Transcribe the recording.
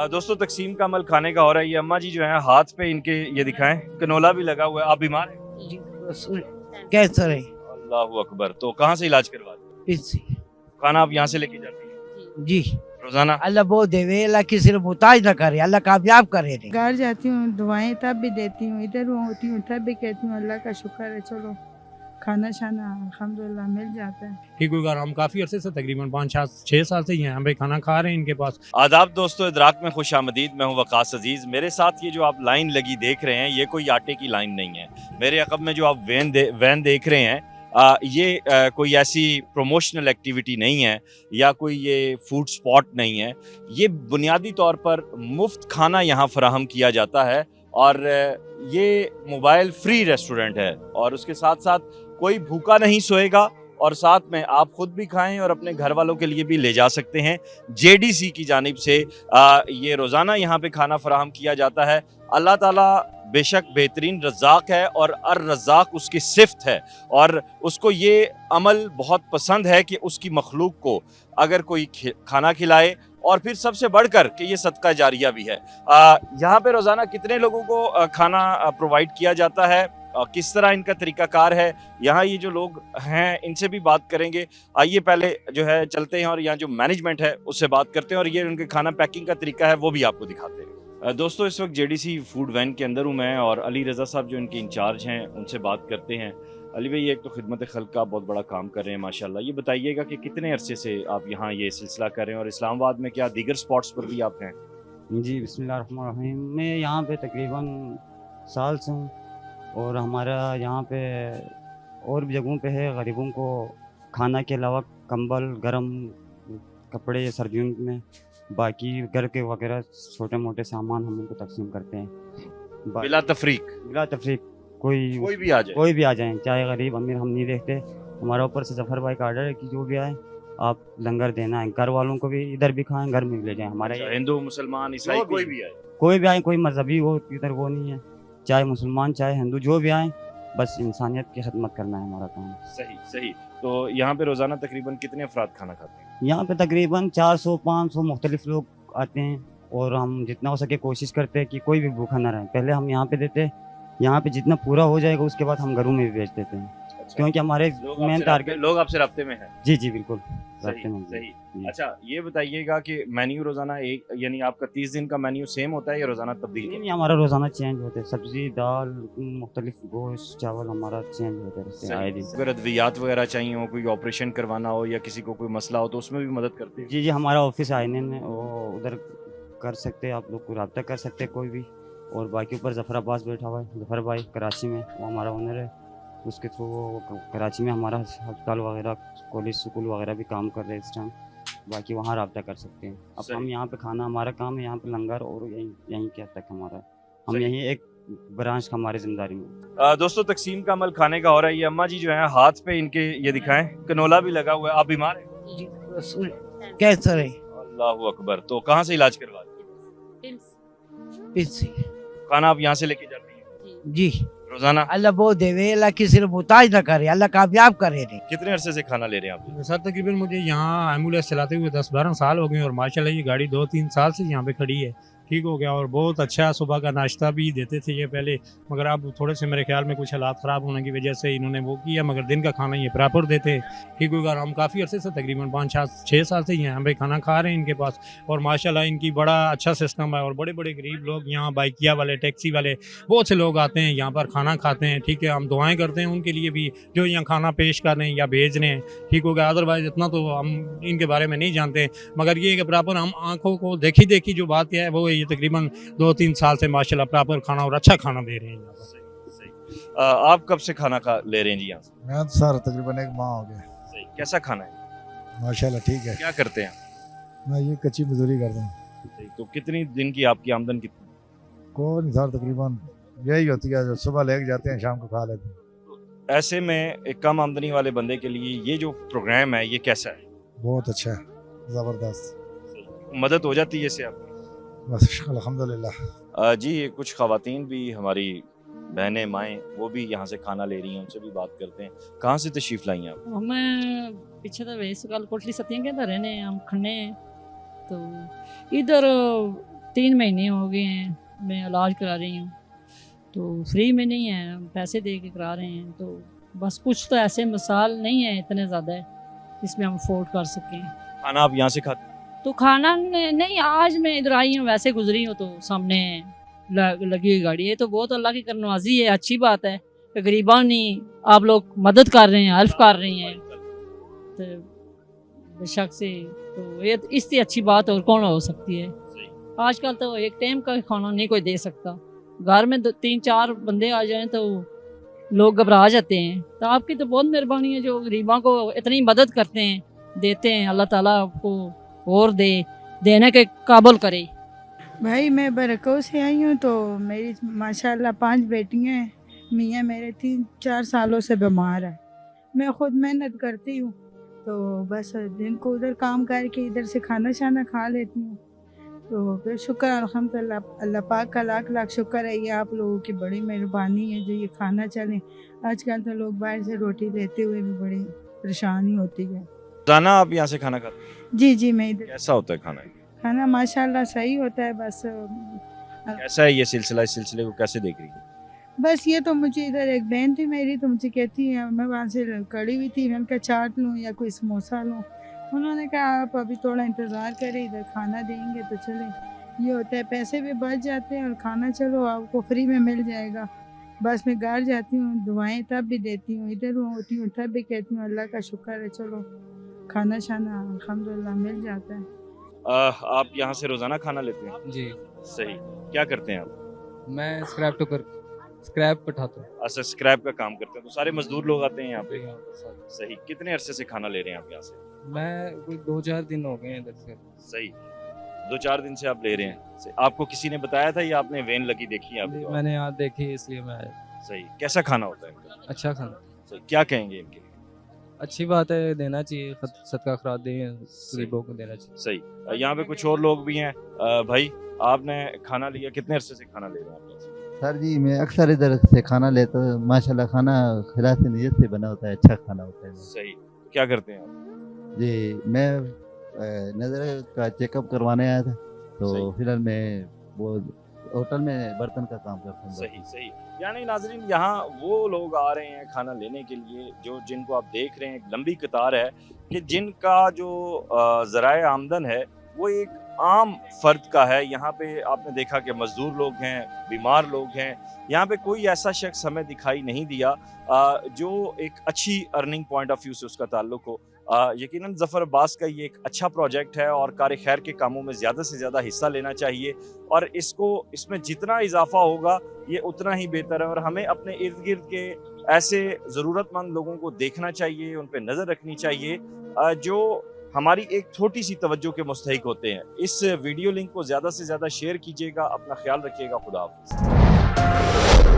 दोस्तों तकसीम का अमल खाने का हो रहा है। ये अम्मा जी जो है हाथ पे इनके ये दिखाएं कनोला भी लगा हुआ है। आप बीमार हैं? जी कैंसर है। अल्लाह अकबर। तो कहाँ से इलाज करवा रहे इससे हैं? खाना आप यहाँ से लेके जाती हैं जी रोजाना? अल्लाह बहुत देवे, अल्लाह किसी ने मुहताज ना करे, अल्लाह कामयाब करे। घर जाती हूँ, दुआएं तब भी देती हूँ, इधर होती हूँ तब भी कहती हूँ अल्लाह का शुक्र है, चलो खाना शाना अल्हम्दुलिल्लाह मिल जाता है। ठीक होगा। हम काफ़ी अरसे से तकरीबन 5-6 साल से यहाँ पे खाना खा रहे हैं इनके पास। आदाब दोस्तों, इदराक में खुश आमदीद। मैं हूँ वकास अजीज़। मेरे साथ ये जो आप लाइन लगी देख रहे हैं ये कोई आटे की लाइन नहीं है। मेरे अकब में जो आप वैन देख रहे हैं ये कोई ऐसी प्रमोशनल एक्टिविटी नहीं है या कोई ये फूड स्पॉट नहीं है। ये बुनियादी तौर पर मुफ्त खाना यहाँ फराहम किया जाता है और ये मोबाइल फ्री रेस्टोरेंट है और उसके साथ साथ कोई भूखा नहीं सोएगा और साथ में आप खुद भी खाएं और अपने घर वालों के लिए भी ले जा सकते हैं। जेडीसी की जानिब से ये रोज़ाना यहाँ पे खाना फराहम किया जाता है। अल्लाह ताला बेशक बेहतरीन रज़ाक है और अर रज़ाक उसकी सिफ़त है और उसको ये अमल बहुत पसंद है कि उसकी मखलूक को अगर कोई खाना खिलाए और फिर सबसे बढ़कर कि ये सदका जारिया भी है। यहाँ पे रोज़ाना कितने लोगों को खाना प्रोवाइड किया जाता है, किस तरह इनका तरीक़ाकार है, यहाँ ये जो लोग हैं इनसे भी बात करेंगे। आइए पहले जो है चलते हैं और यहाँ जो मैनेजमेंट है उससे बात करते हैं और ये उनके खाना पैकिंग का तरीका है वो भी आपको दिखाते हैं। दोस्तों इस वक्त जेडीसी फूड वैन के अंदर हूँ मैं और अली रज़ा साहब जो इनके इंचार्ज हैं उनसे बात करते हैं। अली भाई, एक तो खिदमत खल्क का बहुत बड़ा काम कर रहे हैं माशाल्लाह। ये बताइएगा कि कितने अरसे से आप यहाँ ये सिलसिला कर रहे हैं और इस्लामाबाद में क्या दीगर स्पॉट्स पर भी आप हैं? जी बिस्मिल्लाहिर्रहमानिर्रहीम। मैं यहाँ पे तकरीबन साल से हूँ और हमारा यहाँ पे और भी जगहों पे है गरीबों को खाना के अलावा कंबल, गर्म कपड़े सर्दियों में, बाकी घर के वगैरह छोटे मोटे सामान हम उनको तकसीम करते हैं बिला तफरीक कोई भी आ जाए, कोई भी आ जाए, चाहे गरीब अमीर हम नहीं देखते। हमारा ऊपर से जफर भाई का आर्डर है कि जो भी आए आप लंगर देना है, घर वालों को भी इधर भी खाएं, घर में भी ले जाएं। हमारे हिंदू मुसलमान ईसाई कोई भी आए, कोई मजहबी हो इधर वो नहीं है, चाहे मुसलमान चाहे हिंदू जो भी आए, बस इंसानियत की खिदमत करना है हमारा काम। सही। तो यहाँ पे रोज़ाना तकरीबन कितने अफराद खाना खाते हैं? यहाँ पे तकरीबन 400-500 मुख्तलिफ लोग आते हैं और हम जितना हो सके कोशिश करते हैं कि कोई भी भूखा ना रहे। पहले हम यहाँ पे देते, यहाँ पे जितना पूरा हो जाएगा उसके बाद हम घरों में भी बेच देते हैं। अच्छा। क्योंकि हमारे मेन टारगेट लोग आपसे रब्ते में हैं। जी बिल्कुल रब्ते में। सही। अच्छा ये बताइएगा कि मेन्यू रोज़ाना एक यानी आपका 30 दिन का मेन्यू सेम होता है या रोज़ाना तब्दील? नहीं, हमारा रोज़ाना चेंज होता है, सब्जी दाल मुख्तलिफ गोश्त चावल हमारा चेंज होते रहते हैं। अगर अद्वियात वगैरह चाहिए हो, कोई ऑपरेशन करवाना हो या किसी को कोई मसला हो तो उसमें भी मदद करते हैं? जी हमारा ऑफिस आईने में उधर कर सकते हैं, आप लोग को रब्ता कर सकते हैं कोई भी। और बाकी ऊपर जफर अब्बास बैठा हुआ है, जफर भाई कराची में, वो हमारा ओनर है, उसके थ्रू वो कराची में हमारा अस्पताल वगैरह कॉलेज स्कूल वगैरह भी काम कर रहे हैं इस टाइम, बाकी वहाँ रब्ता कर सकते हैं। अब हम यहाँ पे खाना, हमारा काम है यहाँ पे लंगर और यहीं क्या तक हमारा, हम यहीं एक ब्रांच का हमारी जिम्मेदारी में। दोस्तों तकसीम का अमल खाने का हो रहा है। ये अम्मा जी जो है हाथ पे इनके ये दिखाएं कनोला भी लगा हुआ है। आप बीमार हैं? जी कैंसर है। अल्लाह अकबर। तो कहाँ से इलाज करवा रहे हैं? इससे खाना आप यहाँ से लेके जाती हैं जी रोजाना? अल्लाह बहुत देवे, अल्लाह किसी ने मुहताज ना करे, अल्लाह कामयाब करे। कितने अरसे से खाना ले रहे हैं आप? सर तकरीबन मुझे यहाँ एम्बुलेंस चलाते हुए 10-12 साल हो गए और माशाल्लाह ये गाड़ी 2-3 साल से यहाँ पे खड़ी है। ठीक हो गया और बहुत अच्छा सुबह का नाश्ता भी देते थे ये पहले, मगर अब थोड़े से मेरे ख्याल में कुछ हालात ख़राब होने की वजह से इन्होंने वो किया, मगर दिन का खाना ये प्रॉपर देते। ठीक होगा। हम काफ़ी अरसे से तकरीबन 5-6 साल से यहाँ पे खाना खा रहे हैं इनके पास और माशाल्लाह इनकी बड़ा अच्छा सिस्टम है और बड़े बड़े गरीब लोग यहाँ बाइकिया वाले, टैक्सी वाले, बहुत से लोग आते हैं यहाँ पर खाना खाते हैं। ठीक है, हम दुआएँ करते हैं उनके लिए भी जो यहाँ खाना पेश कर रहे हैं या भेज रहे हैं। ठीक हो गया। अदरवाइज़ इतना तो हम इनके बारे में नहीं जानते, मगर ये कि प्रॉपर हम आँखों को देखी जो बात है वो ये तकरीबन 2-3 साल से माशाल्लाह प्रॉपर खाना और अच्छा खाना दे रहे हैं यहाँ पर। आप कब से खाना ले रहे हैं जी यहाँ से? मैं तो सर तकरीबन 1 माह हो गया। कैसा खाना है? माशाल्लाह ठीक है। क्या करते हैं? मैं ये कच्ची मजदूरी करता हूँ। तो कितनी दिन की आपकी आमदन कितनी? कोई नहीं सर, तकरीबन यही होती है, जो सुबह लेके जाते हैं शाम को खा लेते हैं। ऐसे में एक कम आमदनी वाले बंदे के लिए ये जो प्रोग्राम है ये कैसा है? बहुत अच्छा है, ज़बरदस्त, मदद हो जाती है इससे आप? बस अल्हम्दुलिल्लाह। जी कुछ ख़वातीन भी हमारी बहनें माएँ वो भी यहाँ से खाना ले रही हैं, उनसे भी बात करते हैं। कहाँ से तशरीफ़ लाई हैं आप? हमें पीछे तो वैसे कल कोटली सतियाँ के अंदर रहने हम खन्ने हैं, तो इधर 3 महीने हो गए हैं मैं इलाज करा रही हूँ, तो फ्री में नहीं है, हम पैसे दे के करा रहे हैं। तो बस कुछ तो ऐसे मसाल नहीं है इतने ज़्यादा जिसमें हम अफोर्ड कर सकें। खाना आप यहाँ से खाते हैं? तो खाना नहीं, आज मैं इधर आई हूँ, वैसे गुजरी हूँ तो सामने लगी हुई गाड़ी है, तो बहुत अल्लाह की करनवाजी है, अच्छी बात है कि गरीबान नहीं आप लोग मदद कर रहे हैं, हेल्प कर रहे हैं, तो बेशक से तो ये इससे अच्छी बात और कौन हो सकती है। आजकल तो एक टाइम का खाना नहीं कोई दे सकता, घर में 3-4 बंदे आ जाएं तो लोग घबरा जाते हैं। तो आपकी तो बहुत मेहरबानी है जो गरीबों को इतनी मदद करते हैं, देते हैं। अल्लाह ताला आपको और देने के काबिल करे। भाई मैं बरकौ से आई हूँ, तो मेरी माशाल्लाह 5 बेटियाँ हैं। मियाँ मेरे 3-4 सालों से बीमार है। मैं ख़ुद मेहनत करती हूँ, तो बस दिन को उधर काम करके इधर से खाना शाना खा लेती हूँ। तो फिर शुक्र अल्हम्दुलिल्लाह, अल्लाह पाक का लाख लाख शुक्र है, ये आप लोगों की बड़ी मेहरबानी है जो ये खाना चले। आजकल तो लोग बाहर से रोटी लेते हुए भी बड़ी परेशानी होती है। रोजाना आप यहाँ से खाना खाते हैं? जी जी, मैं इधर कैसा होता है खाना? खाना माशाल्लाह सही होता है। बस कैसा है ये सिलसिला, इस सिलसिले को कैसे देख रही है? बस ये तो मुझे इधर एक बहन थी मेरी, तो मुझे कहती है, मैं वहाँ से कड़ी हुई थी, मैंने कहा चाट लूँ या कोई समोसा लूँ। उन्होंने कहा आप अभी थोड़ा इंतज़ार करें, इधर खाना देंगे तो चलें। ये होता है, पैसे भी बच जाते हैं और खाना चलो आपको फ्री में मिल जाएगा। बस मैं घर जाती हूँ, दुआएं तब भी देती हूँ, इधर होती हूँ तब भी कहती हूँ अल्लाह का शुक्र है, चलो खाना शाना अल्हम्दुलिल्लाह मिल जाता है। आप यहाँ से रोजाना खाना लेते हैं? जी, सही। क्या करते हैं आप? मैं स्क्रैप उठाता हूँ। अच्छा, स्क्रैप का काम करते हैं। तो सारे मजदूर लोग आते हैं यहाँ पे? यहाँ पे सारे। सही। कितने अरसे से खाना ले रहे हैं आप यहाँ से? मैं कोई 2-4 दिन हो गए हैं इधर से। सही। 2-4 दिन से आप ले रहे हैं। सही। आपको किसी ने बताया था या आपने वैन लगी देखी है आपको? मैंने यहाँ देखी इसलिए मैं आया। सही। कैसा खाना होता है? अच्छा खाना, सही। क्या कहेंगे इनके? अच्छी बात है, देना चाहिए, सदका खैरात दें, गरीबों को देना चाहिए। सही। यहाँ पे कुछ और लोग भी हैं। भाई, आपने खाना लिया, कितने अरसे से खाना ले रहे हैं आप यहाँ से? सर जी, मैं अक्सर इधर से खाना लेता हूँ। माशाल्लाह खाना खिलाफ नीयत से बना होता है, अच्छा खाना होता है। सही। क्या करते हैं आप? जी, मैं नज़र का चेकअप करवाने आया था, तो सही। फिलहाल मैं वो होटल में बर्तन का काम करता हूँ। सही सही। यानी नाजरीन, यहाँ वो लोग आ रहे हैं खाना लेने के लिए जो जिनको आप देख रहे हैं, एक लंबी कतार है कि जिनका जो ज़राए आमदन है वो एक आम फर्द का है। यहाँ पे आपने देखा कि मजदूर लोग हैं, बीमार लोग हैं। यहाँ पे कोई ऐसा शख्स हमें दिखाई नहीं दिया जो एक अच्छी अर्निंग पॉइंट ऑफ व्यू से उसका ताल्लुक हो। यकीनन ज़फ़र अब्बास का ये एक अच्छा प्रोजेक्ट है और कार खैर के कामों में ज़्यादा से ज़्यादा हिस्सा लेना चाहिए और इसमें जितना इजाफा होगा ये उतना ही बेहतर है। और हमें अपने इर्द गिर्द के ऐसे ज़रूरतमंद लोगों को देखना चाहिए, उन पर नज़र रखनी चाहिए जो हमारी एक छोटी सी तवज्जो के मुस्तहिक होते हैं। इस वीडियो लिंक को ज़्यादा से ज़्यादा शेयर कीजिएगा। अपना ख्याल रखिएगा। खुदा हाफ़िज़।